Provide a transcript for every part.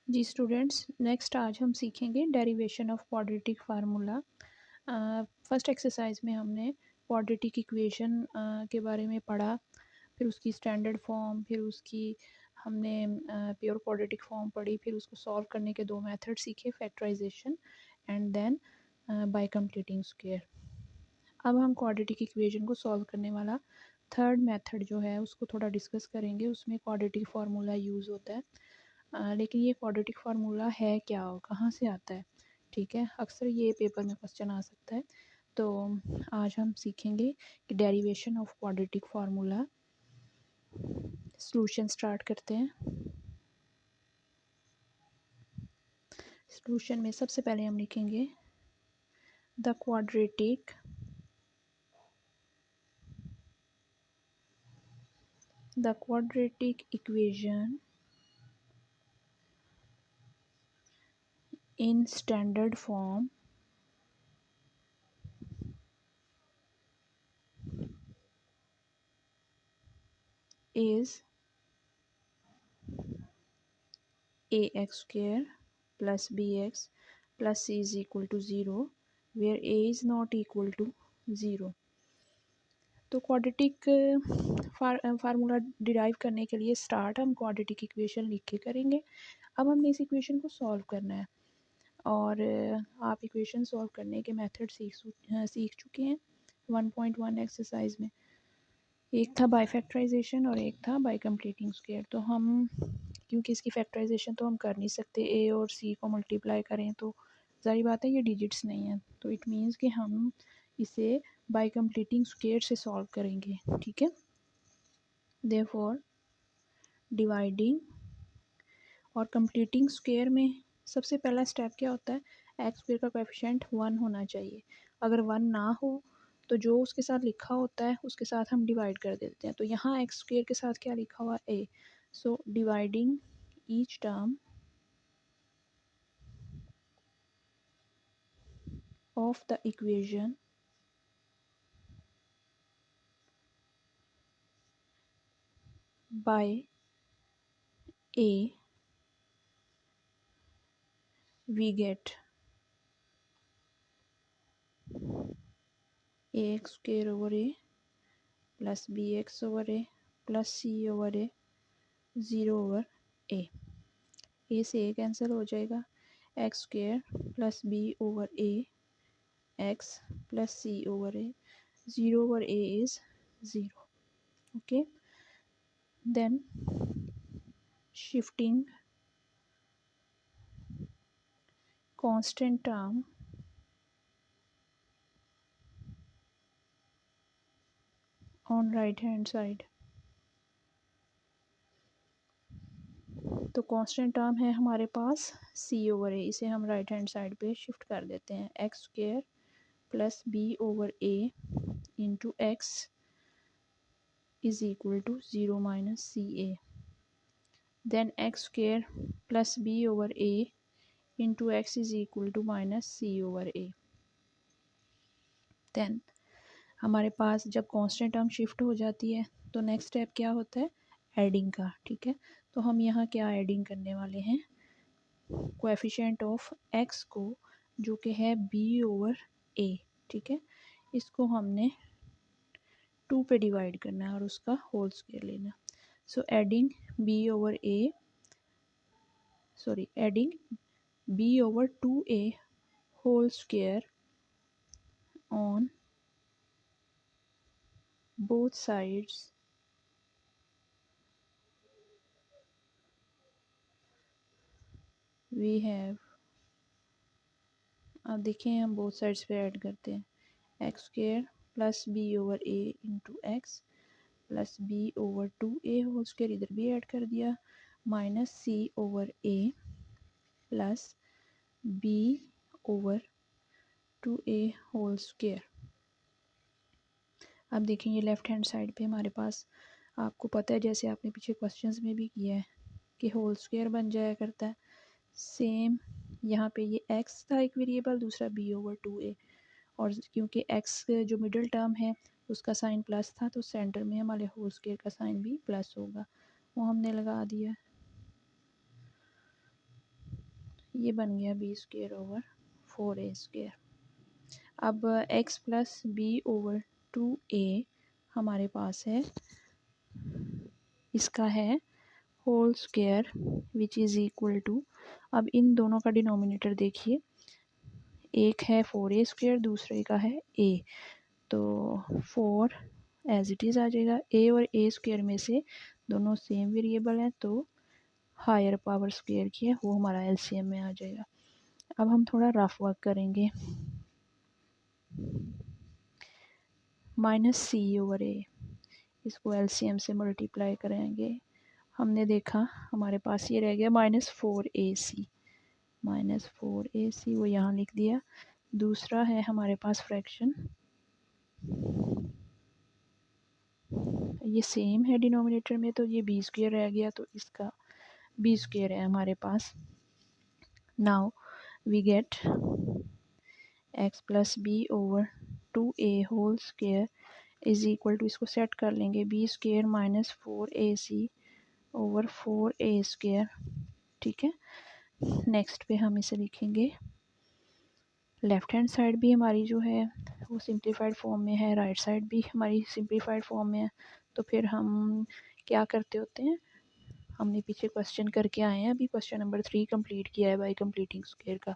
जी students, next आज हम सीखेंगे derivation of quadratic formula. First exercise में हमने क्वाड्रेटिक इक्वेशन के बारे में पढ़ा, फिर उसकी स्टैंडर्ड फॉर्म, फिर उसकी हमने प्योर क्वाड्रेटिक फॉर्म पढ़ी, फिर उसको सॉल्व करने के दो मेथड सीखे, factorisation and then by completing square. अब हम क्वाड्रेटिक इक्वेशन को सॉल्व करने वाला थर्ड मेथड जो है उसको थोड़ा डिस्कस करेंगे। उसमें क्वाड्रेटिक फार्मूला यूज़ होता है, लेकिन ये क्वाड्रेटिक फार्मूला है क्या और कहाँ से आता है, ठीक है। अक्सर ये पेपर में क्वेश्चन आ सकता है। तो आज हम सीखेंगे कि derivation of quadratic formula. Solution start करते हैं। सॉल्यूशन में सबसे पहले हम लिखेंगे the quadratic equation in standard form is ax square plus bx plus c is equal to 0 where a is not equal to 0। तो क्वाड्रेटिक फार्मूला डिराइव करने के लिए स्टार्ट हम क्वाड्रेटिक इक्वेशन लिख के करेंगे। अब हमने इस इक्वेशन को सॉल्व करना है और आप इक्वेशन सॉल्व करने के मेथड सीख चुके हैं 1.1 एक्सरसाइज में। एक था बाय फैक्टराइजेशन और एक था बाय कंप्लीटिंग स्क्वायर। तो हम क्योंकि इसकी फैक्टराइजेशन तो हम कर नहीं सकते, ए और सी को मल्टीप्लाई करें तो ज़ाहिर बात है ये डिजिट्स नहीं है, तो इट मीन्स कि हम इसे बाय कंप्लीटिंग स्क्वायर से सॉल्व करेंगे, ठीक है। देयरफॉर डिवाइडिंग और कंप्लीटिंग स्क्वायर में सबसे पहला स्टेप क्या होता है, एक्स स्क्वायर का कोएफिशिएंट 1 होना चाहिए। अगर 1 ना हो तो जो उसके साथ लिखा होता है उसके साथ हम डिवाइड कर देते हैं। तो यहाँ एक्स स्क्वायर के साथ क्या लिखा हुआ है, A. So dividing each term of the equation by a, we get ax square over a plus bx over a plus c over a 0 over a से a कैंसिल हो जाएगा, x square plus b over a x plus c over a 0 over a is 0, okay। Then shifting constant term on right hand side, तो constant term है हमारे पास c over a, इसे हम right hand side पे shift कर देते हैं। X square plus b over a into x is equal to 0 minus c a. Then x square plus b over a into x is equal to minus c over a. Then हमारे पास जब constant term shift हो जाती है तो next step क्या होता है, एडिंग का, ठीक है। तो हम यहाँ क्या एडिंग करने वाले हैं, कोएफिशिएंट ऑफ एक्स को जो कि है बी ओवर ए, ठीक है, इसको हमने 2 पे डिवाइड करना है और उसका होल स्क्वायर लेना। So adding b over a adding b over 2a whole square on both sides we have, अब देखिए हम बोथ साइड्स पे ऐड करते हैं, x square plus b over a into x plus b over 2a whole square इधर भी add कर दिया, minus c over a plus b over 2a whole square. अब देखें ये लेफ़्ट हैंड साइड पे हमारे पास, आपको पता है जैसे आपने पीछे क्वेश्चंस में भी किया है कि होल स्क्वायर बन जाया करता है। सेम यहाँ पे ये x था एक वेरिएबल, दूसरा b ओवर 2a, और क्योंकि x जो मिडिल टर्म है उसका साइन प्लस था तो सेंटर में हमारे होल स्क्वायर का साइन भी प्लस होगा, वो हमने लगा दिया। ये बन गया बी स्क्वेयर ओवर 4a²। अब x plus b over 2a हमारे पास है, इसका है whole square which is equal to, अब इन दोनों का डिनोमिनेटर देखिए, एक है 4a², दूसरे का है a, तो 4 एज इट इज़ आ जाएगा। a और a² में से दोनों सेम वेरिएबल हैं, तो हायर पावर स्क्वायर की है वो हमारा एलसीएम में आ जाएगा। अब हम थोड़ा रफ वर्क करेंगे। -c/a, इसको एलसीएम से मल्टीप्लाई करेंगे। हमने देखा हमारे पास ये रह गया -4ac, -4ac वो यहाँ लिख दिया। दूसरा है हमारे पास फ्रैक्शन, ये सेम है डिनोमिनेटर में, तो ये b² रह गया, तो इसका b² है हमारे पास। Now we get x plus b over 2a whole square is equal to, इसको सेट कर लेंगे, b² minus 4ac over 4a²। ठीक है, नेक्स्ट पे हम इसे लिखेंगे, लेफ़्ट हैंड साइड भी हमारी जो है वो सिंप्लीफाइड फॉर्म में है, राइट साइड भी हमारी सिंप्लीफाइड फॉर्म में है। तो फिर हम क्या करते होते हैं, हमने पीछे क्वेश्चन करके आए हैं, अभी क्वेश्चन नंबर 3 कंप्लीट किया है बाय कंप्लीटिंग स्क्वायर का।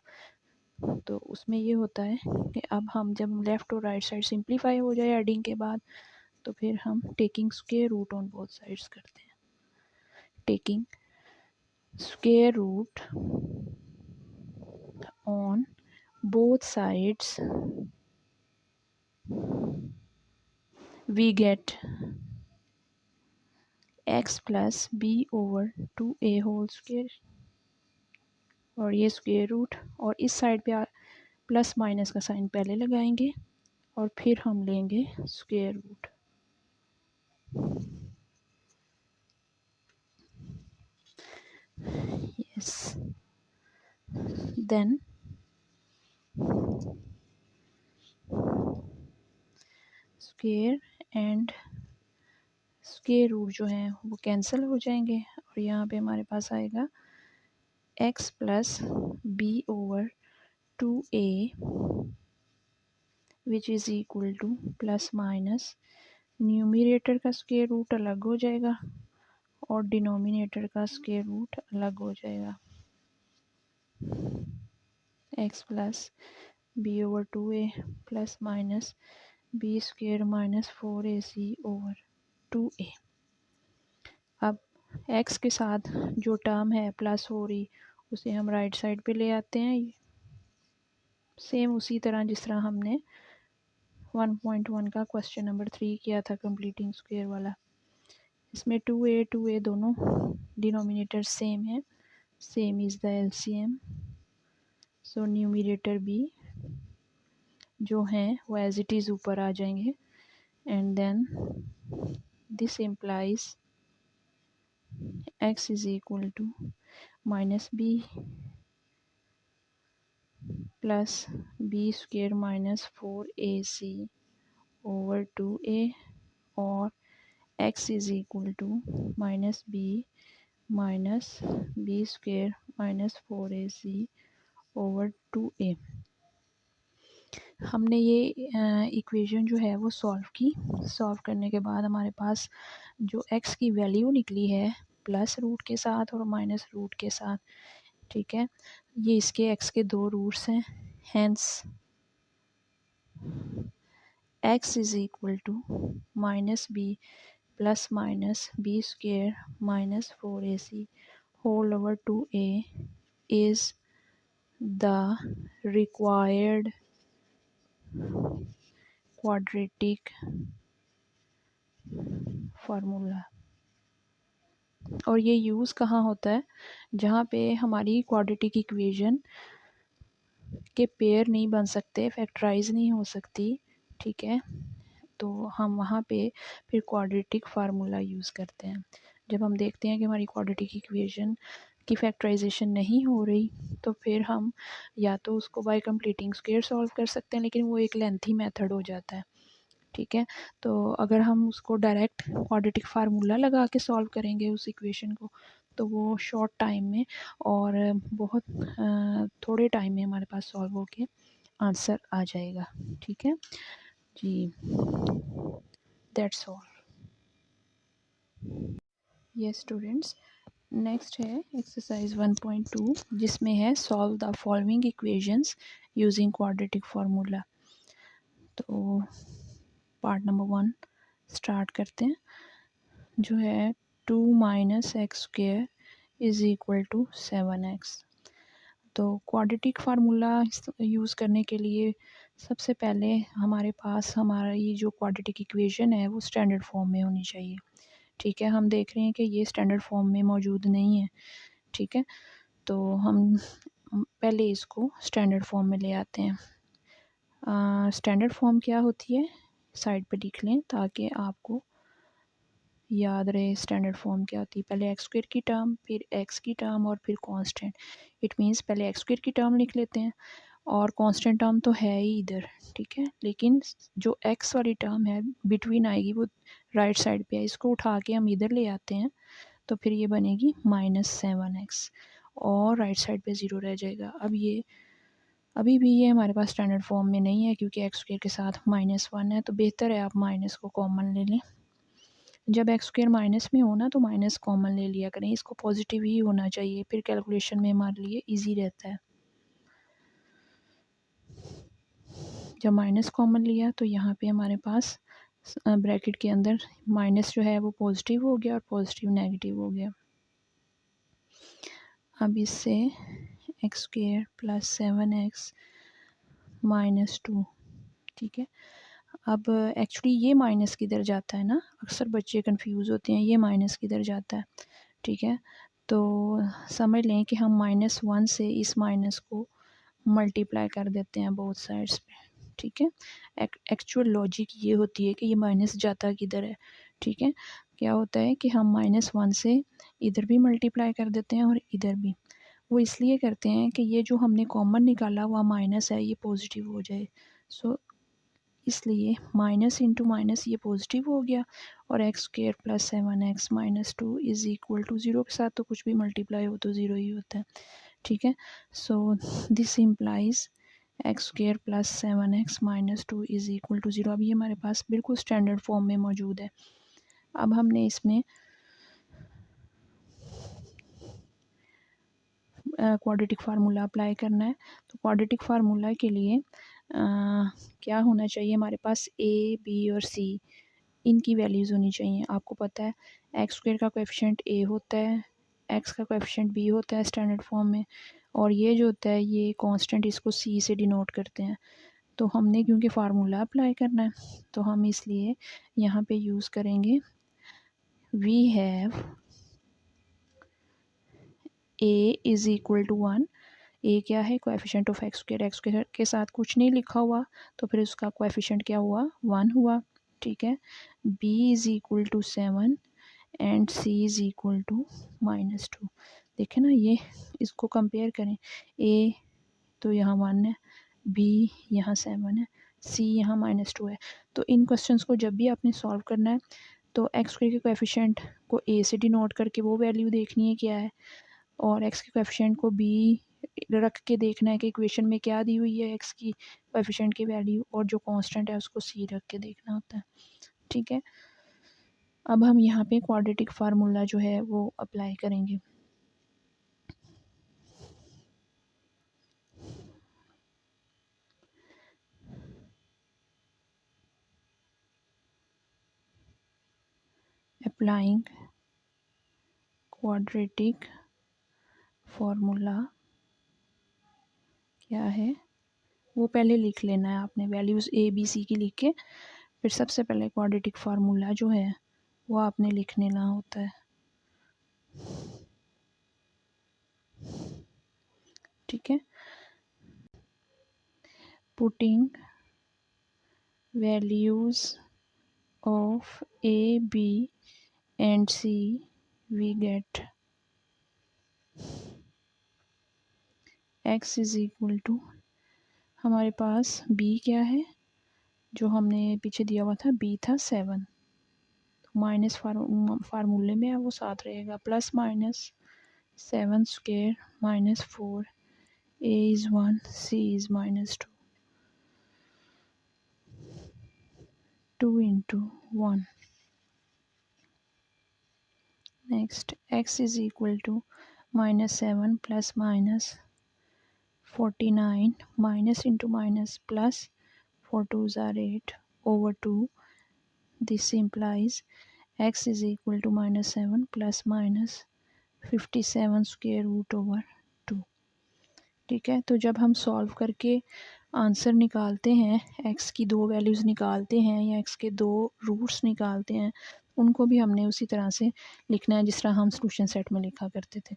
तो उसमें ये होता है कि अब हम जब लेफ़्ट और राइट साइड सिंप्लीफाई हो जाए एडिंग के बाद, तो फिर हम taking square root on both sides करते हैं। Taking square root on both sides we get x plus b over 2a whole square, और ये स्क्वायर रूट, और इस साइड पे प्लस माइनस का साइन पहले लगाएंगे और फिर हम लेंगे square root. Yes, then square and square root जो है वो कैंसिल हो जाएंगे, और यहाँ पे हमारे पास आएगा x plus b over 2a which is equal to plus minus, numerator का स्क्वायर रूट अलग हो जाएगा और डिनोमिनेटर का स्क्वायर रूट अलग हो जाएगा। x plus b over 2a plus minus b² minus 4ac over 2a। अब x के साथ जो टर्म है प्लस हो रही, उसे हम राइट साइड पे ले आते हैं, सेम उसी तरह जिस तरह हमने 1.1 का क्वेश्चन नंबर 3 किया था कंप्लीटिंग स्क्वायर वाला। इसमें 2a दोनों डिनोमिनेटर सेम है, same is the LCM, so numerator भी जो हैं वो एज इट इज़ ऊपर आ जाएंगे, and then this implies x is equal to minus b plus b² minus 4ac over 2a, और x is equal to minus b minus b² minus 4ac over 2a। हमने ये equation जो है वो solve की। सॉल्व करने के बाद हमारे पास जो x की वैल्यू निकली है प्लस रूट के साथ और माइनस रूट के साथ, ठीक है, ये इसके x के दो रूट्स हैं, hence x is equal to minus b plus minus b² minus 4ac whole over 2a is the required quadratic formula. और ये यूज़ कहाँ होता है, जहाँ पे हमारी क्वाड्रेटिक इक्वेशन के पेयर नहीं बन सकते, फैक्टराइज नहीं हो सकती, ठीक है, तो हम वहाँ पे फिर क्वाड्रेटिक फार्मूला यूज़ करते हैं। जब हम देखते हैं कि हमारी क्वाड्रेटिक इक्वेशन की फैक्टराइजेशन नहीं हो रही, तो फिर हम या तो उसको बाय कंप्लीटिंग स्क्वायर सॉल्व कर सकते हैं, लेकिन वो एक लेंथी मेथड हो जाता है, ठीक है। तो अगर हम उसको डायरेक्ट क्वाड्रेटिक फार्मूला लगा के सॉल्व करेंगे उस इक्वेशन को, तो वो शॉर्ट टाइम में और बहुत थोड़े टाइम में हमारे पास सॉल्व होके आंसर आ जाएगा। ठीक है जी, that's all. Yes students, next है एक्सरसाइज 1.2 जिसमें है solve the following equations using quadratic formula. तो पार्ट नंबर 1 स्टार्ट करते हैं, जो है 2 minus x square is equal to 7x। तो क्वाड्रेटिक फार्मूला यूज़ करने के लिए सबसे पहले हमारे पास हमारा ये जो क्वाड्रेटिक इक्वेशन है वो स्टैंडर्ड फॉर्म में होनी चाहिए। ठीक है, हम देख रहे हैं कि ये स्टैंडर्ड फॉर्म में मौजूद नहीं है। ठीक है, तो हम पहले इसको स्टैंडर्ड फॉर्म में ले आते हैं। स्टैंडर्ड फॉर्म क्या होती है साइड पे लिख लें ताकि आपको याद रहे स्टैंडर्ड फॉर्म क्या होती है। पहले एक्स स्क्वायर की टर्म, फिर एक्स की टर्म और फिर कांस्टेंट। इट मीन्स पहले एक्स स्क्वायर की टर्म लिख लेते हैं और कांस्टेंट टर्म तो है ही इधर। ठीक है, लेकिन जो एक्स वाली टर्म है बिटवीन आएगी वो राइट साइड पे है, इसको उठा के हम इधर ले आते हैं तो फिर ये बनेगी -7x और राइट साइड पे ज़ीरो रह जाएगा। अब ये अभी भी ये हमारे पास स्टैंडर्ड फॉर्म में नहीं है क्योंकि एक्स स्क्वायर के साथ -1 है, तो बेहतर है आप माइनस को कॉमन ले लें। जब एक्स स्क्वायर माइनस में हो ना तो माइनस कॉमन ले लिया करें, इसको पॉजिटिव ही होना चाहिए, फिर कैलकुलेशन में हमारे लिए इजी रहता है। जब माइनस कॉमन लिया तो यहाँ पे हमारे पास ब्रैकेट के अंदर माइनस जो है वो पॉजिटिव हो गया और पॉजिटिव नेगेटिव हो गया। अब इससे एक्स स्क्वायर प्लस 7x -2। ठीक है, अब एक्चुअली ये माइनस किधर जाता है ना, अक्सर बच्चे कंफ्यूज होते हैं ये माइनस किधर जाता है। ठीक है, तो समझ लें कि हम -1 से इस माइनस को मल्टीप्लाई कर देते हैं बोथ साइड्स पे। ठीक है, एक्चुअल लॉजिक ये होती है कि ये माइनस जाता किधर है। ठीक है, क्या होता है कि हम -1 से इधर भी मल्टीप्लाई कर देते हैं और इधर भी। वो इसलिए करते हैं कि ये जो हमने कॉमन निकाला हुआ माइनस है ये पॉजिटिव हो जाए। सो इसलिए माइनस इंटू माइनस ये पॉजिटिव हो गया और x square plus 7x -2 is equal to 0 के साथ तो कुछ भी मल्टीप्लाई हो तो 0 ही होता है। ठीक है, so this implies x square plus 7x -2 is equal to 0। अब ये हमारे पास बिल्कुल स्टैंडर्ड फॉर्म में मौजूद है। अब हमने इसमें क्वाड्रेटिक फार्मूला अप्लाई करना है। तो क्वाड्रेटिक फार्मूला के लिए क्या होना चाहिए हमारे पास, ए बी और सी इनकी वैल्यूज़ होनी चाहिए। आपको पता है एक्स स्क्वायर का कोएफिशिएंट ए होता है, एक्स का कोएफिशिएंट बी होता है स्टैंडर्ड फॉर्म में, और ये जो होता है ये कांस्टेंट इसको सी से डिनोट करते हैं। तो हमने क्योंकि फार्मूला अप्लाई करना है तो हम इसलिए यहाँ पे यूज़ करेंगे we have a is equal to 1। A क्या है, coefficient of x square, x square के साथ कुछ नहीं लिखा हुआ तो फिर उसका कोएफिशिएंट क्या हुआ, 1 हुआ। ठीक है, b is equal to 7 and c is equal to -2। देखें ना, ये इसको कंपेयर करें, ए तो यहाँ 1 है, बी यहाँ 7 है, सी यहाँ -2 है। तो इन क्वेश्चंस को जब भी आपने सॉल्व करना है तो एक्स स्क्वायर के कोएफिशिएंट को ए से डिनोट करके वो वैल्यू देखनी है क्या है, और एक्स के कोएफिशिएंट को बी रख के देखना है कि इक्वेशन में क्या दी हुई है एक्स की कोएफिशिएंट की वैल्यू, और जो कांस्टेंट है उसको सी रख के देखना होता है। ठीक है, अब हम यहाँ पे क्वाड्रेटिक फार्मूला जो है वो अप्लाई करेंगे। अप्लाइंग क्वाड्रेटिक फार्मूला क्या है वो पहले लिख लेना है आपने, वैल्यूज़ ए बी सी की लिख के फिर सबसे पहले क्वाड्रेटिक फार्मूला जो है वो आपने लिख लेना होता है। ठीक है, putting values of a b and c we get x is equal to, हमारे पास b क्या है जो हमने पीछे दिया हुआ था, b था 7, तो माइनस फार्मूले में है वो साथ रहेगा, plus minus 7 square minus 4. A is 1, C is minus 2. 2 into 1. Next, x is equal to minus 7 plus minus 49 minus into minus plus 4 2s are 8 over 2. This implies x is equal to minus 7 plus minus 57 square root over 2. ठीक है, तो जब हम solve करके answer निकालते हैं, x की दो वैल्यूज़ निकालते हैं या x के दो रूट्स निकालते हैं, उनको भी हमने उसी तरह से लिखना है जिस तरह हम सॉल्यूशन सेट में लिखा करते थे.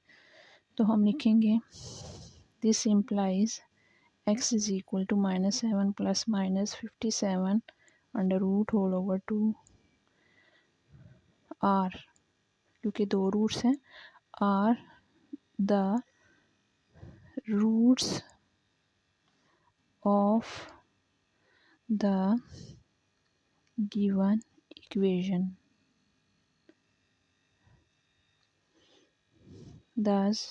तो हम लिखेंगे this implies x is equal to minus 7 plus minus 57 under root whole over 2 are, क्योंकि दो रूट्स हैं, are the roots of the given equation. Thus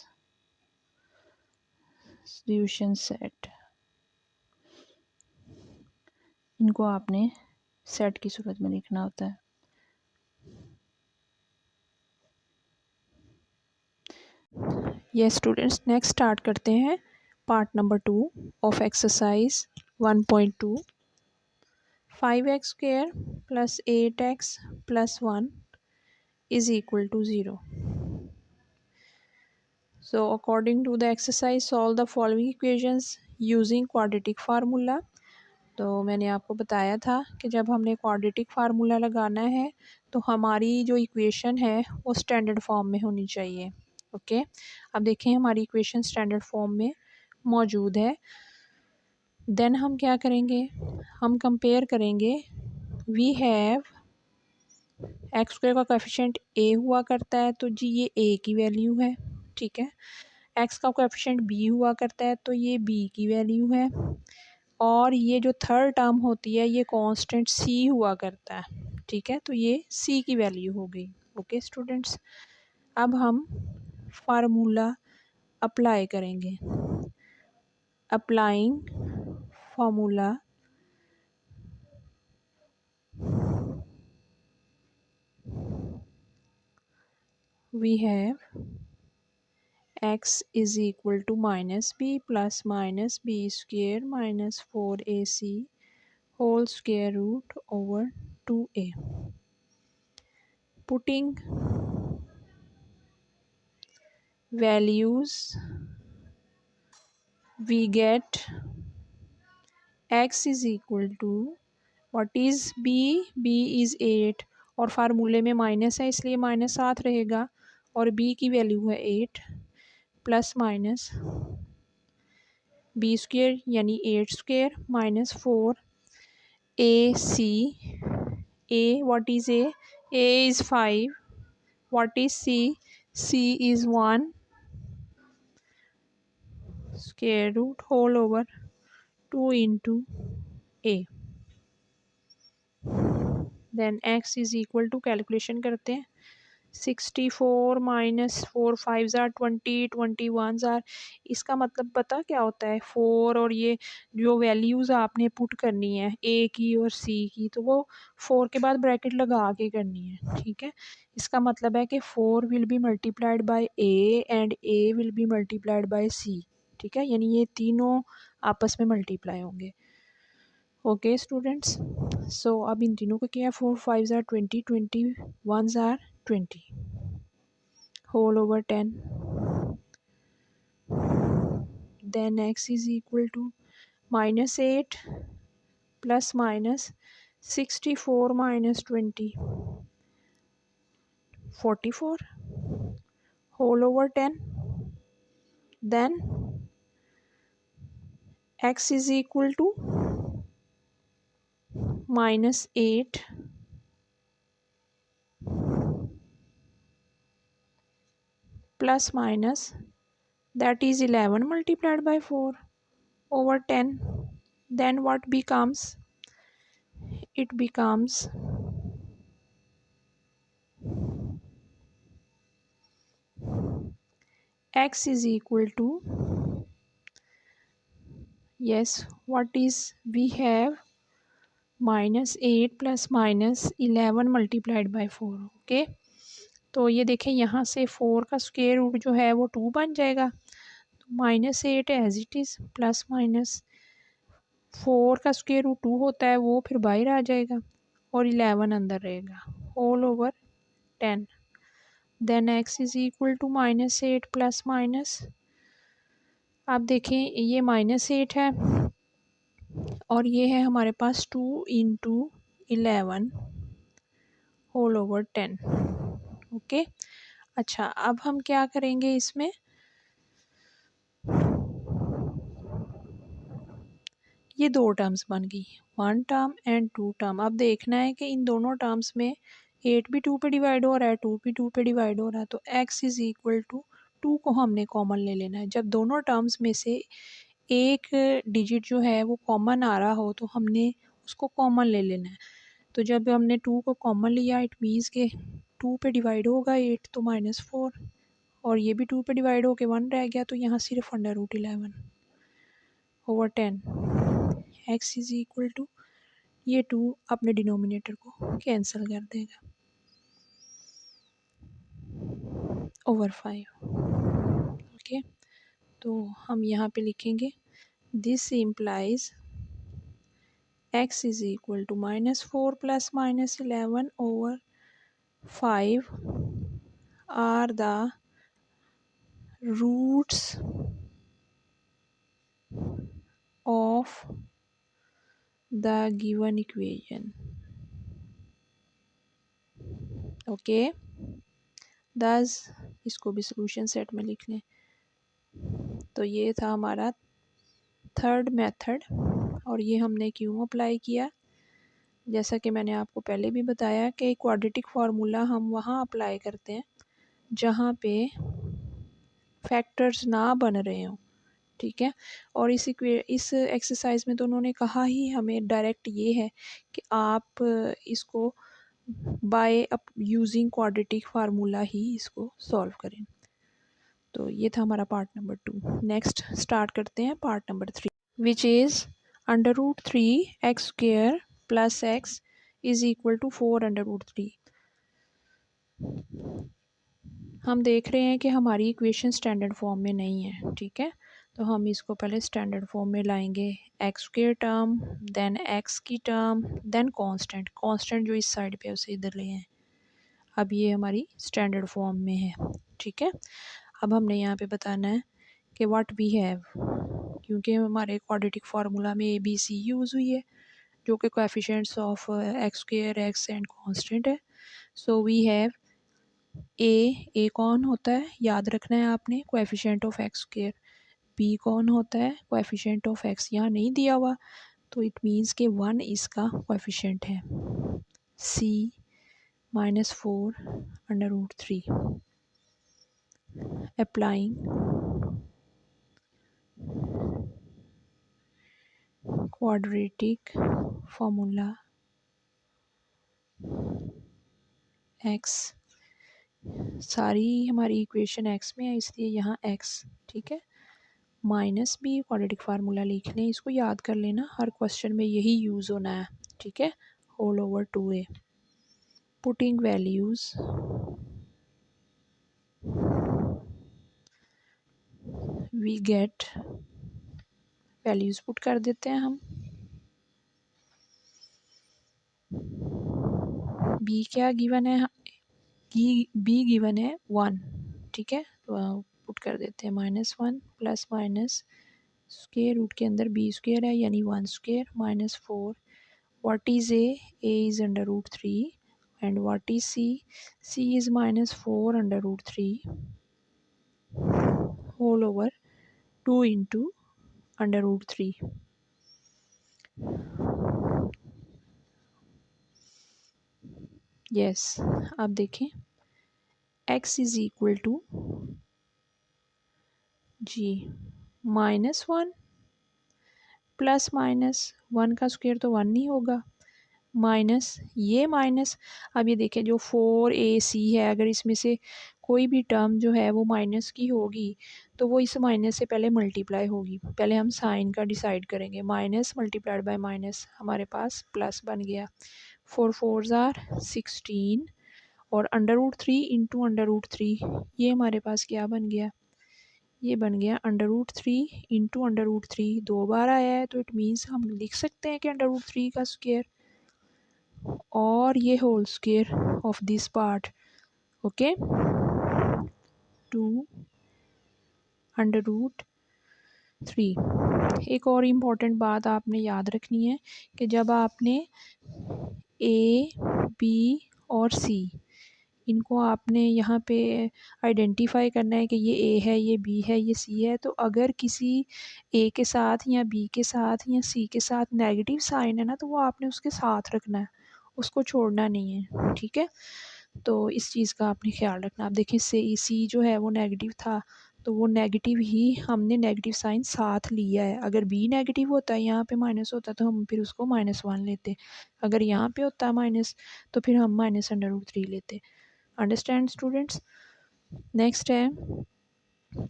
solution set. इनको आपने सेट की सूरत में लिखना होता है. यस स्टूडेंट्स, नेक्स्ट स्टार्ट करते हैं part number 2 of exercise 1.2. 5x square plus 8x plus 1 is equal to 0. So according to the exercise, solve the following equations using quadratic formula. तो मैंने आपको बताया था कि जब हमने क्वाड्रेटिक फार्मूला लगाना है तो हमारी जो इक्वेशन है वो स्टैंडर्ड फॉर्म में होनी चाहिए. ओके, अब देखें हमारी इक्वेशन स्टैंडर्ड फॉर्म में मौजूद है. देन हम क्या करेंगे, हम कंपेयर करेंगे. वी हैव एक्स स्क्वायर का कोएफिशिएंट ए हुआ करता है तो जी ये ए की वैल्यू है. ठीक है, एक्स का कोएफिशिएंट बी हुआ करता है तो ये बी की वैल्यू है. और ये जो थर्ड टर्म होती है ये कांस्टेंट सी हुआ करता है. ठीक है, तो ये सी की वैल्यू हो गई. ओके स्टूडेंट्स, अब हम फार्मूला अप्लाई करेंगे. Applying formula we have x is equal to minus b plus minus b square minus 4ac whole square root over 2a. Putting values we get x is equal to what is b, b is 8 और फार्मूले में minus है इसलिए minus साथ रहेगा और b की value है 8 प्लस माइनस बी स्क्वेयर यानी 8 square minus 4 a c. A what is a is 5. What is c is 1 square root whole over 2 into a. Then x is equal to calculation करते हैं. 64 minus 4 5 ज़ार 20 21 ज़ार. इसका मतलब पता क्या होता है, 4 और ये जो वैल्यूज़ आपने पुट करनी है ए की और सी की तो वो 4 के बाद ब्रैकेट लगा के करनी है. ठीक है, इसका मतलब है कि 4 will be multiplied by a and a will be multiplied by c. ठीक है, यानी ये तीनों आपस में मल्टीप्लाई होंगे. ओके स्टूडेंट्स, सो अब इन तीनों को किया. 4 5 ज़ार 20 21 ज़ार 20 whole over 10. Then x is equal to minus 8 plus minus 64 minus 20 44 whole over 10. Then x is equal to minus 8 plus minus that is 11 multiplied by 4 over 10. Then what becomes, it becomes 8 x is equal to, yes, what is we have -8 + -11 multiplied by 4। Okay, तो ये देखें यहाँ से 4 का square root जो है वो 2 बन जाएगा, तो -8 as it is plus minus 4 का स्क्वायर रूट 2 होता है वो फिर बाहर आ जाएगा और 11 अंदर रहेगा, whole over 10। Then x is equal to -8 plus minus, आप देखें ये -8 है और ये है हमारे पास 2 × 11 होल ओवर 10। ओके, अच्छा अब हम क्या करेंगे इसमें, ये दो टर्म्स बन गई, 1 टर्म एंड 2 टर्म। अब देखना है कि इन दोनों टर्म्स में 8 भी 2 पे डिवाइड हो रहा है, 2 भी 2 पे डिवाइड हो रहा है, तो x इज़ इक्वल टू 2 को हमने कॉमन ले लेना है। जब दोनों टर्म्स में से एक डिजिट जो है वो कॉमन आ रहा हो तो हमने उसको कॉमन ले लेना है। तो जब हमने 2 को कॉमन लिया इट मीन्स के 2 पे डिवाइड होगा 8 तो -4, और ये भी 2 पे डिवाइड होके 1 रह गया, तो यहाँ सिर्फ √11 over 10। x is equal to, ये 2 अपने डिनोमिनेटर को कैंसिल कर देगा, ओवर 5। ओके, तो हम यहाँ पे लिखेंगे this implies x is equal to -4 + -11 over 5 are the roots of the given equation। Okay, दस इसको भी सॉल्यूशन सेट में लिख लें। तो ये था हमारा थर्ड मेथड, और ये हमने क्यों अप्लाई किया, जैसा कि मैंने आपको पहले भी बताया कि क्वाड्रेटिक फार्मूला हम वहाँ अप्लाई करते हैं जहाँ पे फैक्टर्स ना बन रहे हों, ठीक है। और इस एक्सरसाइज में तो उन्होंने कहा ही हमें डायरेक्ट ये है कि आप इसको बाय यूजिंग क्वाड्रेटिक फार्मूला ही इसको सॉल्व करें। तो ये था हमारा पार्ट नंबर 2। नेक्स्ट स्टार्ट करते हैं part number 3, which is √3x² + x is equal to 4√3। हम देख रहे हैं कि हमारी इक्वेशन स्टैंडर्ड फॉर्म में नहीं है, ठीक है। तो हम इसको पहले स्टैंडर्ड फॉर्म में लाएंगे, x² टर्म, देन x की टर्म, देन कांस्टेंट जो इस साइड पे उसे इधर ले आए। अब ये हमारी स्टैंडर्ड फॉर्म में है, ठीक है। अब हमने यहाँ पे बताना है कि व्हाट वी हैव, क्योंकि हमारे क्वाड्रेटिक फार्मूला में ABC यूज़ हुई है जो कि coefficients of x² x and constant है। सो वी हैव ए कौन होता है, याद रखना है आपने, कोएफिशिएंट ऑफ x²। बी कौन होता है, कोएफिशिएंट ऑफ x यहाँ नहीं दिया हुआ, तो इट मीन्स के 1 इसका कोएफिशिएंट है। सी -4√3। अप्लाइंग क्वाड्रेटिक फार्मूला x, सारी हमारी इक्वेशन x में है इसलिए यहाँ x, ठीक है। माइनस भी क्वाड्रेटिक फार्मूला लिख लें, इसको याद कर लेना, हर क्वेश्चन में यही यूज़ होना है, ठीक है। Whole over 2a, putting values we get, values put कर देते हैं हम। बी क्या गिवन है, बी गिवन है 1, ठीक है। तो पुट कर देते हैं -1 प्लस माइनस स्क्वायर रूट के अंदर b² है यानी 1² -4। What is a is √3 and what is c is -4√3 whole over 2 × √3। Yes, अब देखें x इज़ इक्वल टू जी -1 प्लस माइनस 1 का स्क्वायर तो 1 नहीं होगा, माइनस ये माइनस, अब ये देखें जो 4AC है, अगर इसमें से कोई भी टर्म जो है वो माइनस की होगी तो वो इस माइनस से पहले मल्टीप्लाई होगी। पहले हम साइन का डिसाइड करेंगे। माइनस मल्टीप्लाइड बाय माइनस हमारे पास प्लस बन गया। 4 4s आर 16 और √3 इंटू √3 ये हमारे पास क्या बन गया, ये बन गया √3 इंटू √3 दो बार आया है तो इट मीन्स हम लिख सकते हैं कि √3 का स्क्वायर और ये whole square of this part. Okay 2 √3। एक और इम्पॉर्टेंट बात आपने याद रखनी है कि जब आपने ए बी और सी इनको आपने यहाँ पे आइडेंटिफाई करना है कि ये ए है, ये बी है, ये सी है, तो अगर किसी ए के साथ या बी के साथ या सी के साथ नेगेटिव साइन है ना तो वो आपने उसके साथ रखना है, उसको छोड़ना नहीं है। ठीक है, तो इस चीज़ का आपने ख्याल रखना। आप देखिए सी जो है वो नेगेटिव था तो वो नेगेटिव ही हमने नेगेटिव साइन साथ लिया है। अगर बी नेगेटिव होता है यहाँ पे माइनस होता तो हम फिर उसको -1 लेते। अगर यहाँ पे होता है माइनस तो फिर हम -√3 लेते। Understand students. नेक्स्ट है,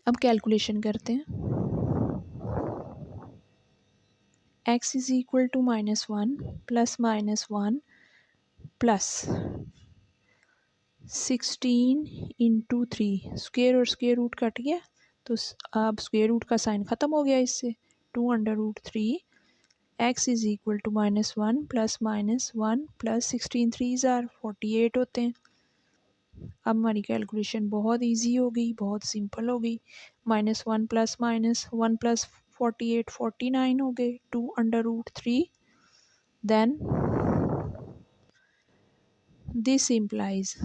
अब कैलकुलेशन करते हैं। x is equal to -1 plus -1 plus 16 into 3 square और स्क्वेयर रूट कट गया तो अब स्क्वेयर रूट का साइन ख़त्म हो गया इससे। 2√3 x is equal to -1 plus -1 plus 16 3 are 48 होते हैं। अब हमारी कैलकुलेशन बहुत इजी हो गई, बहुत सिंपल हो गई। -1 प्लस -1 प्लस 48 49 हो गए। 2√3 then this implies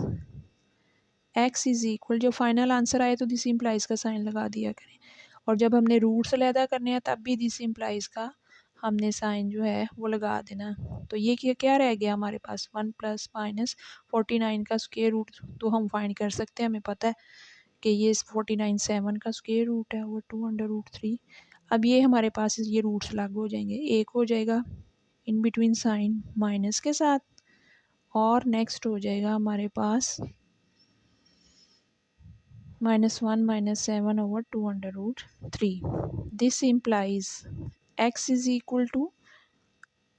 x is equal, जो फाइनल आंसर आए तो दिस इम्प्लाइज का साइन लगा दिया करें और जब हमने रूट्स अलहदा करने हैं तब भी दिस इम्प्लाइज का हमने साइन जो है वो लगा देना। तो ये क्या रह गया हमारे पास 1 प्लस -49 का स्क्वायर रूट तो हम फाइंड कर सकते हैं। हमें पता है कि ये 49 7 का स्क्वायर रूट है वो 2√3। अब ये हमारे पास ये रूट्स लागू हो जाएंगे। एक हो जाएगा इन बिटवीन साइन माइनस के साथ और नेक्स्ट हो जाएगा हमारे पास -1 -7 over 2√3। This implies x is equal to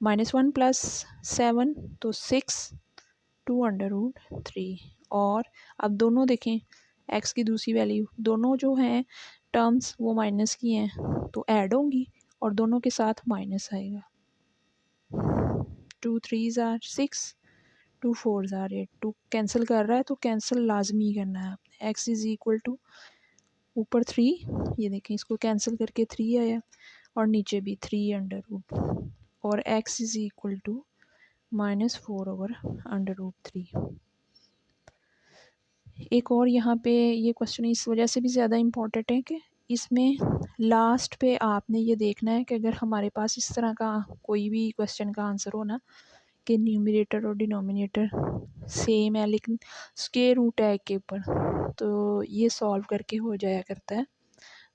-1 plus 7 तो 6 2√3। और अब दोनों देखें x की दूसरी वैल्यू, दोनों जो हैं टर्म्स वो माइनस की हैं तो ऐड होंगी और दोनों के साथ माइनस आएगा। 2 3s are 6 2 4s are 8। 2 cancel कर रहा है तो कैंसिल लाजमी करना है आपने। x इज़ इक्वल टू ऊपर 3, ये देखें इसको कैंसिल करके 3 आया और नीचे भी 3√, और x इज़ इक्वल टू -4/√3। एक और यहाँ पे ये क्वेश्चन इस वजह से भी ज़्यादा इम्पोर्टेंट है कि इसमें लास्ट पे आपने ये देखना है कि अगर हमारे पास इस तरह का कोई भी क्वेश्चन का आंसर हो ना कि न्यूमरेटर और डिनोमिनेटर सेम है लेकिन स्क्वायर रूट है एक के ऊपर, तो ये सॉल्व करके हो जाया करता है।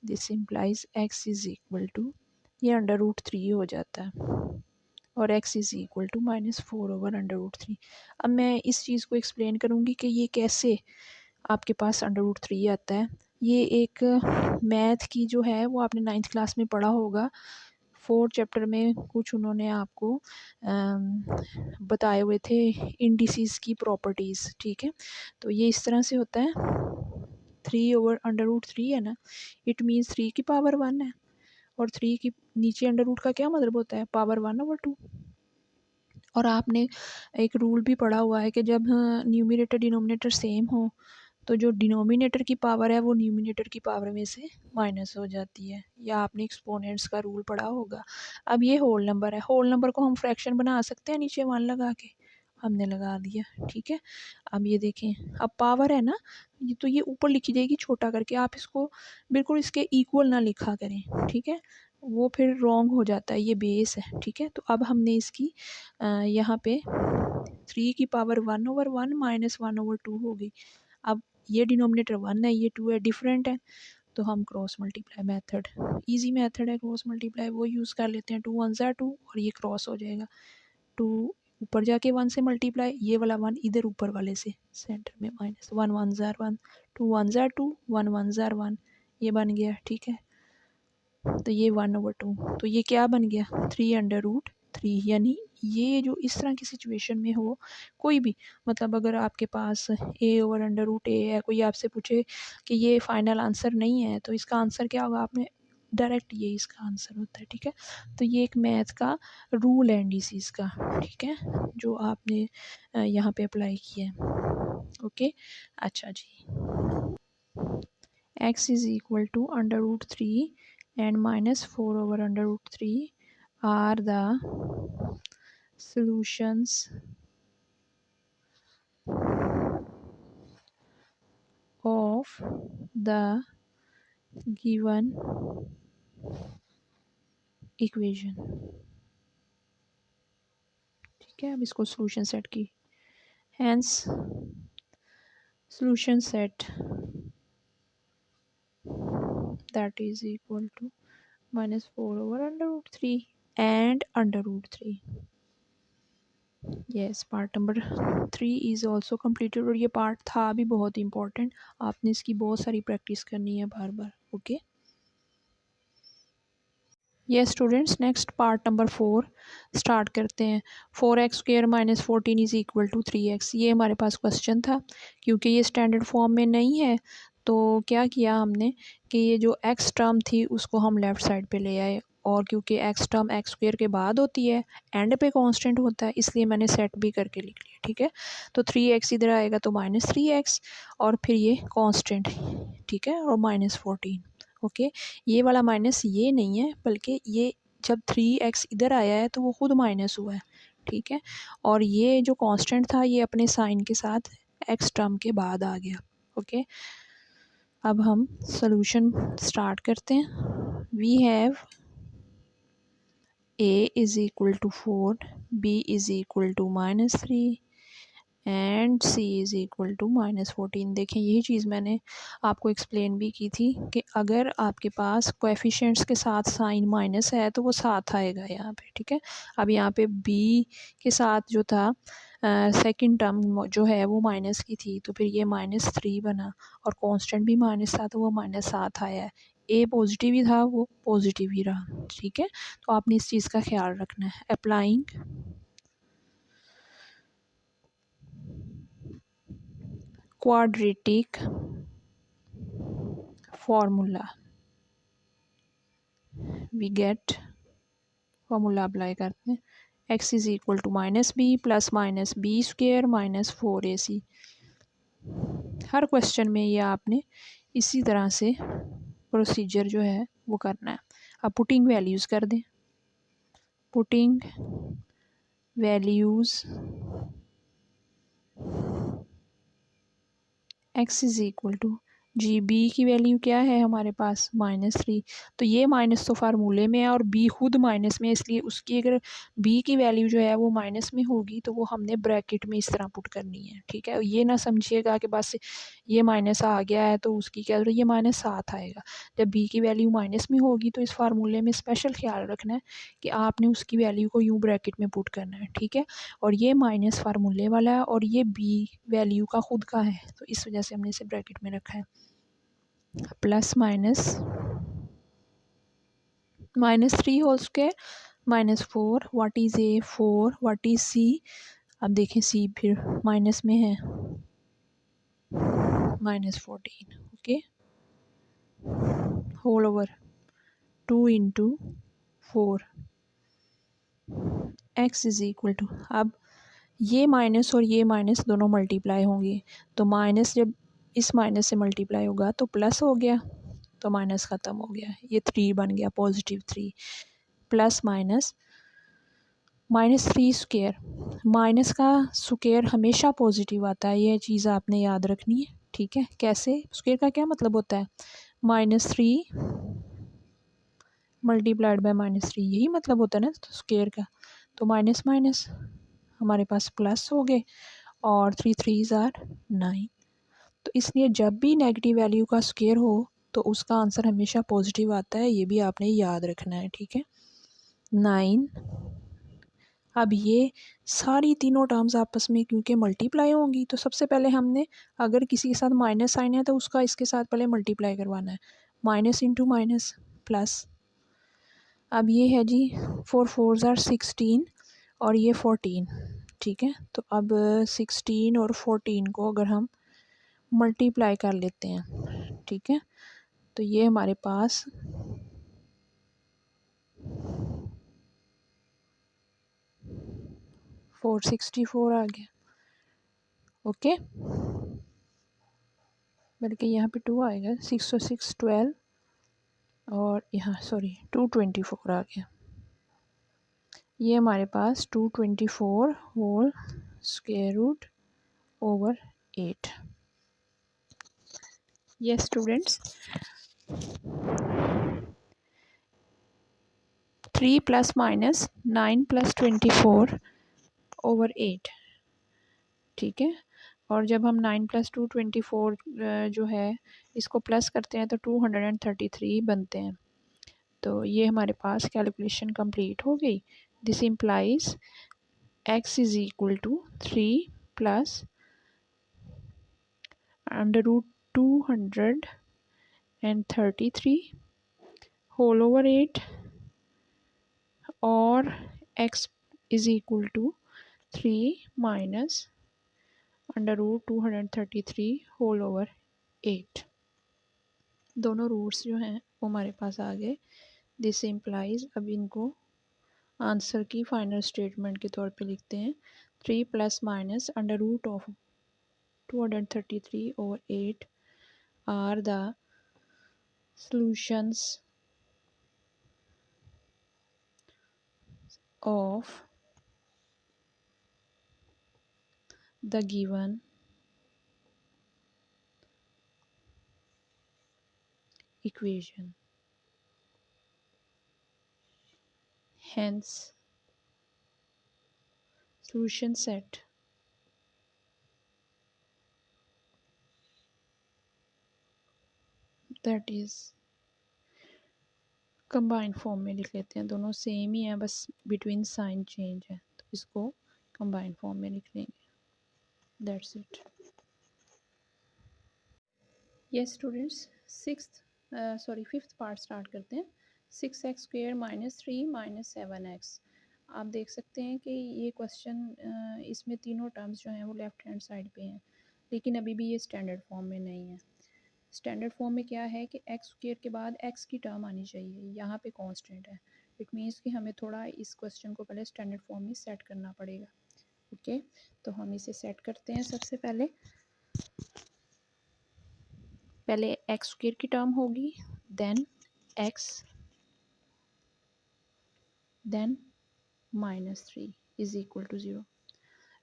This implies x is equal to ये √3 हो जाता है और x इज़ इक्वल टू -4/√3। अब मैं इस चीज़ को एक्सप्लेन करूँगी कि ये कैसे आपके पास √3 आता है। ये एक मैथ की जो है वो आपने 9th क्लास में पढ़ा होगा। 4th चैप्टर में कुछ उन्होंने आपको बताए हुए थे इंडिसेस की प्रॉपर्टीज़। ठीक है, तो ये इस तरह से होता है 3/√3 है ना, इट मीन्स 3 की पावर 1 है और 3 की नीचे अंडर रूट का क्या मतलब होता है पावर 1/2। और आपने एक रूल भी पढ़ा हुआ है कि जब न्यूमरेटर डिनोमिनेटर सेम हो तो जो डिनोमिनेटर की पावर है वो न्यूमरेटर की पावर में से माइनस हो जाती है, या आपने एक्सपोनेंट्स का रूल पढ़ा होगा। अब ये होल नंबर है, होल नंबर को हम फ्रैक्शन बना सकते हैं नीचे 1 लगा के, हमने लगा दिया। ठीक है, अब ये देखें अब पावर है ना, ये तो ये ऊपर लिखी जाएगी छोटा करके, आप इसको बिल्कुल इसके इक्वल ना लिखा करें। ठीक है, वो फिर रॉन्ग हो जाता है, ये बेस है। ठीक है, तो अब हमने इसकी यहाँ पे 3 की पावर 1/1 -1/2 हो गई। अब ये डिनोमिनेटर 1 है, ये 2 है, डिफरेंट है, तो हम cross multiply method, easy method है क्रॉस मल्टीप्लाई, वो यूज़ कर लेते हैं। 2 1 ज़ा 2 और ये क्रॉस हो जाएगा। 2 ऊपर जाके 1 से मल्टीप्लाई, ये वाला 1 इधर ऊपर वाले से सेंटर में -1 1 ज़ा 1 2 1 ज़ार 2, 1 1 ज़ार 1, ये बन गया, ठीक है। तो ये 1/2, तो ये क्या बन गया 3/3, यानी ये जो इस तरह की सिचुएशन में हो कोई भी, मतलब अगर आपके पास a/√a है, कोई आपसे पूछे कि ये फाइनल आंसर नहीं है तो इसका आंसर क्या होगा, आपने डायरेक्ट ये इसका आंसर होता है, ठीक है। तो ये एक मैथ का रूल है इंडिसेस का, ठीक है, जो आपने यहाँ पे अप्लाई किया है। ओके, अच्छा जी, x is equal to √3 and -4/√3 are the solutions of the given equation। ठीक है, अब इसको सॉल्यूशन सेट की, hence solution set that is equal to -4/√3 and √3। Yes, part number 3 is also completed, और ये पार्ट था भी बहुत इंपॉर्टेंट, आपने इसकी बहुत सारी प्रैक्टिस करनी है बार बार। ओके, ये students, next part number 4 start करते हैं। 4x² - 14 is equal to 3x, ये हमारे पास क्वेश्चन था। क्योंकि ये स्टैंडर्ड फॉर्म में नहीं है तो क्या किया हमने कि ये जो x टर्म थी उसको हम लेफ़्ट साइड पे ले आए, और क्योंकि x टर्म x² के बाद होती है, एंड पे कांस्टेंट होता है, इसलिए मैंने सेट भी करके लिख लिया, ठीक है। तो 3x इधर आएगा तो -3x, और फिर ये कांस्टेंट, ठीक है, और -14। ओके, ये वाला माइनस ये नहीं है, बल्कि ये जब 3x इधर आया है तो वो खुद माइनस हुआ है, ठीक है। और ये जो कांस्टेंट था ये अपने साइन के साथ x टर्म के बाद आ गया। ओके, अब हम सॉल्यूशन स्टार्ट करते हैं। We have a is equal to 4, b is equal to -3 and c is equal to -14। देखें, यही चीज़ मैंने आपको एक्सप्लेन भी की थी कि अगर आपके पास कोएफिशिएंट्स के साथ साइन माइनस है तो वो साथ आएगा यहाँ पे, ठीक है। अब यहाँ पे b के साथ जो था सेकंड टर्म जो है वो माइनस की थी, तो फिर ये -3 बना, और कांस्टेंट भी माइनस था तो वो -7 आया है। ए पॉजिटिव ही था, वो पॉजिटिव ही रहा, ठीक है। तो आपने इस चीज़ का ख्याल रखना है। Applying quadratic formula, we get, formula apply करते हैं, x is equal to -b plus -b² -4ac। हर क्वेश्चन में ये आपने इसी तरह से प्रोसीजर जो है वो करना है। अब पुटिंग वैल्यूज़ कर दें, putting values x is equal to जी, b की वैल्यू क्या है हमारे पास -3, तो ये माइनस तो फार्मूले में है और b खुद माइनस में है, इसलिए उसकी अगर b की वैल्यू जो है वो माइनस में होगी तो वो हमने ब्रैकेट में इस तरह पुट करनी है, ठीक है। ये ना समझिएगा कि बस ये माइनस आ गया है तो उसकी क्या, ये -7 आएगा। जब b की वैल्यू माइनस में होगी तो इस फार्मूले में स्पेशल ख्याल रखना है कि आपने उसकी वैल्यू को यूँ ब्रैकेट में पुट करना है, ठीक है। और ये माइनस फार्मूले वाला है और ये b वैल्यू का खुद का है, तो इस वजह से हमने इसे ब्रैकेट में रखा है। Plus -3 whole square -4, what is a 4, what is c, अब देखें c फिर माइनस में है, -14। Okay, whole over 2 × 4, x is equal to, अब ये माइनस और ये माइनस दोनों मल्टीप्लाई होंगे, तो माइनस जब इस माइनस से मल्टीप्लाई होगा तो प्लस हो गया, तो माइनस ख़त्म हो गया, ये 3 बन गया, +3, प्लस -3², माइनस का स्क्वायर हमेशा पॉजिटिव आता है, यह चीज़ आपने याद रखनी है, ठीक है। कैसे, स्क्वायर का क्या मतलब होता है, -3 मल्टीप्लाइड बाय -3, यही मतलब होता है ना स्क्वायर का। तो माइनस माइनस हमारे पास प्लस हो गए, और 3 3 ज़ार 9। तो इसलिए जब भी नेगेटिव वैल्यू का स्क्वायर हो तो उसका आंसर हमेशा पॉजिटिव आता है, ये भी आपने याद रखना है, ठीक है। 9 अब ये सारी तीनों टर्म्स आपस में क्योंकि मल्टीप्लाई होंगी, तो सबसे पहले हमने अगर किसी के साथ माइनस साइन है तो उसका इसके साथ पहले मल्टीप्लाई करवाना है, माइनस इंटू माइनस प्लस। अब ये है जी 4 4s are 16 और ये 14, ठीक है। तो अब 16 और 14 को अगर हम मल्टीप्लाई कर लेते हैं, ठीक है, तो ये हमारे पास 464 आ गया। ओके, बल्कि यहाँ पे 2 आएगा, 6 और 6 12 और यहाँ सॉरी 224 आ गया। ये हमारे पास 224 whole square root over 8। Yes students, 3 plus minus 9 plus 24 over 8, ठीक है। और जब हम 9 प्लस 2 24 जो है इसको प्लस करते हैं तो 233 बनते हैं। तो ये हमारे पास कैलकुलेशन कंप्लीट हो गई। This implies x is equal to 3 plus under root 233 whole over 8 और x is equal to 3 minus under root 233 whole over 8। दोनों रूट्स जो हैं वो हमारे पास आ गए। दिस इम्प्लाइज, अब इनको आंसर की फाइनल स्टेटमेंट के तौर पे लिखते हैं। 3 plus minus under root of 233 over 8 are the solutions of the given equation. Hence, solution set that is combined form में लिख लेते हैं। दोनों सेम ही है, बस बिटवीन साइन चेंज है, तो इसको कंबाइंड फॉर्म में लिख लेंगे। That's it. Yes students, fifth part start करते हैं। 6x² minus 3 minus 7x। आप देख सकते हैं कि ये क्वेश्चन इसमें तीनों टर्म्स जो हैं वो लेफ्ट हैंड साइड पे हैं, लेकिन अभी भी ये स्टैंडर्ड फॉर्म में नहीं है। स्टैंडर्ड फॉर्म में क्या है कि x² के बाद x की टर्म आनी चाहिए, यहाँ पे कांस्टेंट है। इट मीन्स कि हमें थोड़ा इस क्वेश्चन को पहले स्टैंडर्ड फॉर्म में सेट करना पड़ेगा। ओके, तो हम इसे सेट करते हैं। सबसे पहले x² की टर्म होगी, then x, then -3 is equal to 0।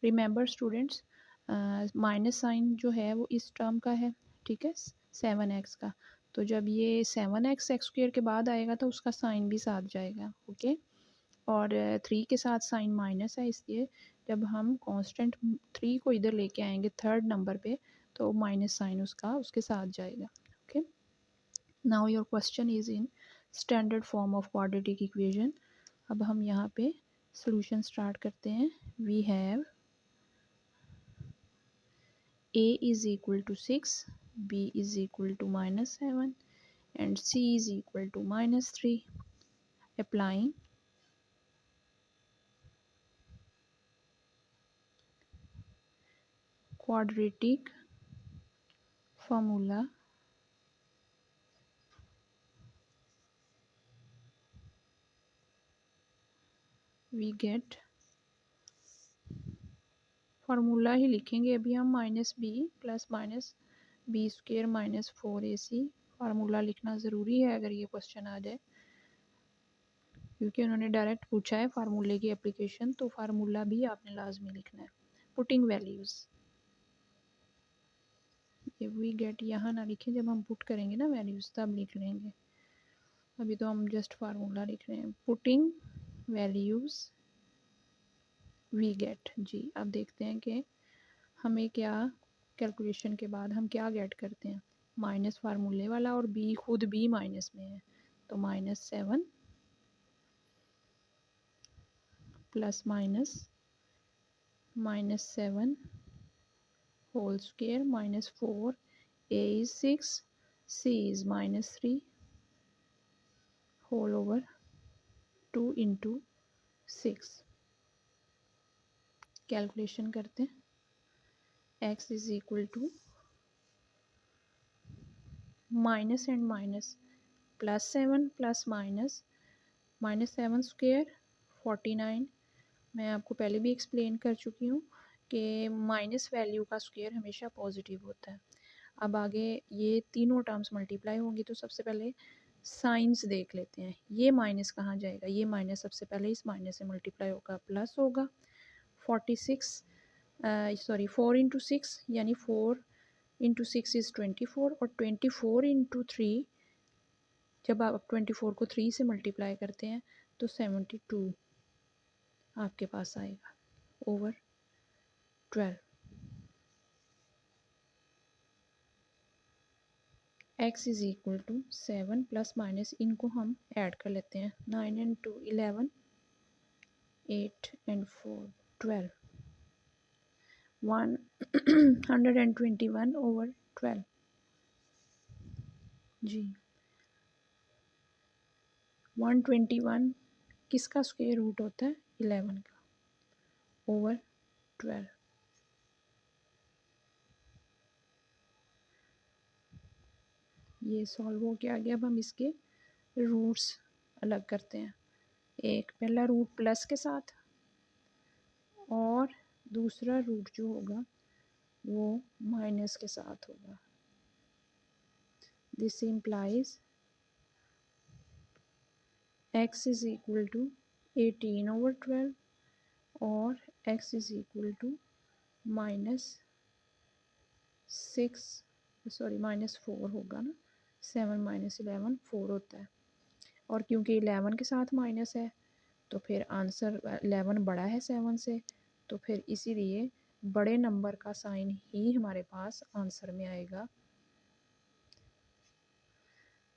Remember students, minus sign जो है वो इस टर्म का है, ठीक है, 7x का। तो जब ये 7x x² के बाद आएगा तो उसका साइन भी साथ जाएगा। ओके, और 3 के साथ साइन माइनस है, इसलिए जब हम कांस्टेंट 3 को इधर लेके आएंगे थर्ड नंबर पे तो माइनस साइन उसका उसके साथ जाएगा। Okay, now your question is in standard form of quadratic equation. अब हम यहाँ पे सॉल्यूशन स्टार्ट करते हैं। We have a is equal to 6, b is equal to -7 and c is equal to -3. Applying quadratic formula, we get, formula ही लिखेंगे अभी हम, -b plus -b² -4ac। Formula लिखना ज़रूरी है अगर ये क्वेश्चन आ जाए, क्योंकि उन्होंने डायरेक्ट पूछा है फार्मूले की एप्लीकेशन, तो फार्मूला भी आपने लाजमी लिखना है। पुटिंग वैल्यूज़, ये वी गेट यहाँ ना लिखें, जब हम पुट करेंगे ना वैल्यूज़ तब लिख लेंगे, अभी तो हम जस्ट फार्मूला लिख रहे हैं। पुटिंग वैल्यूज़ वी गेट जी। अब देखते हैं कि हमें क्या कैलकुलेशन के बाद हम क्या गेट करते हैं। माइनस फार्मूले वाला और बी खुद भी माइनस में है, तो -7 plus minus minus 7 whole square minus 4, a is 6, c is minus 3 whole over 2 into 6. Calculation करते हैं. x is equal to minus and minus +7 plus minus -7 square 49. मैं आपको पहले भी एक्सप्लेन कर चुकी हूँ कि माइनस वैल्यू का स्क्वेयर हमेशा पॉजिटिव होता है. अब आगे ये तीनों टर्म्स मल्टीप्लाई होंगी तो सबसे पहले साइंस देख लेते हैं. ये माइनस कहाँ जाएगा, ये माइनस सबसे पहले इस माइनस से मल्टीप्लाई होगा, प्लस होगा 46 सॉरी 4 इंटू 6 यानी 4 इंटू 6 इज़ 24 और 24 इंटू 3 जब आप 24 को 3 से मल्टीप्लाई करते हैं तो 72 आपके पास आएगा over 12. x is equal to 7 plus minus इनको हम ऐड कर लेते हैं. 9 एंड 2 11, 8 एंड 4 12, 121 ओवर 12 जी. 121 किसका स्क्वायर रूट होता है, 11 का ओवर 12. ये सॉल्व हो के आ गया. अब हम इसके रूट्स अलग करते हैं. एक पहला रूट प्लस के साथ और दूसरा रूट जो होगा वो माइनस के साथ होगा. This implies x is equal to 18 over 12 और x इज़ इक्वल टू -4 होगा ना. 7 माइनस 11 4 होता है और क्योंकि 11 के साथ माइनस है तो फिर आंसर 11 बड़ा है 7 से, तो फिर इसीलिए बड़े नंबर का साइन ही हमारे पास आंसर में आएगा.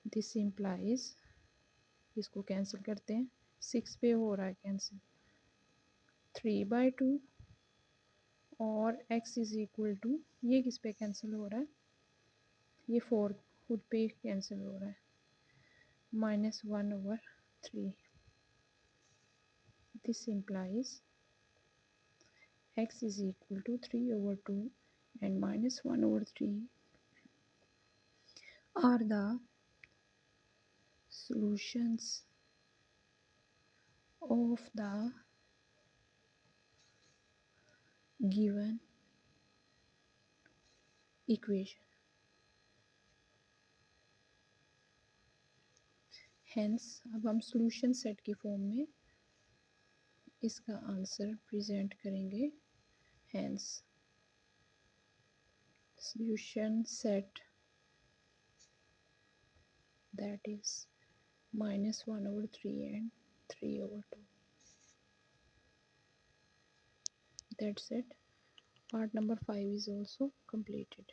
दिस इम्प्लाइज इसको कैंसिल करते हैं. 6 पे हो रहा है कैंसिल, 3/2 और x इज़ इक्वल टू ये किस पे कैंसिल हो रहा है, ये 4 खुद पे कैंसिल हो रहा है, -1 over 3. This implies x is equal to 3 over 2 and -1 over 3 are the solutions of the given equation. Hence अब हम solution set की फॉर्म में इसका आंसर प्रेजेंट करेंगे. Hence solution set that is -1 over 3 and 3 over 2. That's it. Part number 5 is also completed.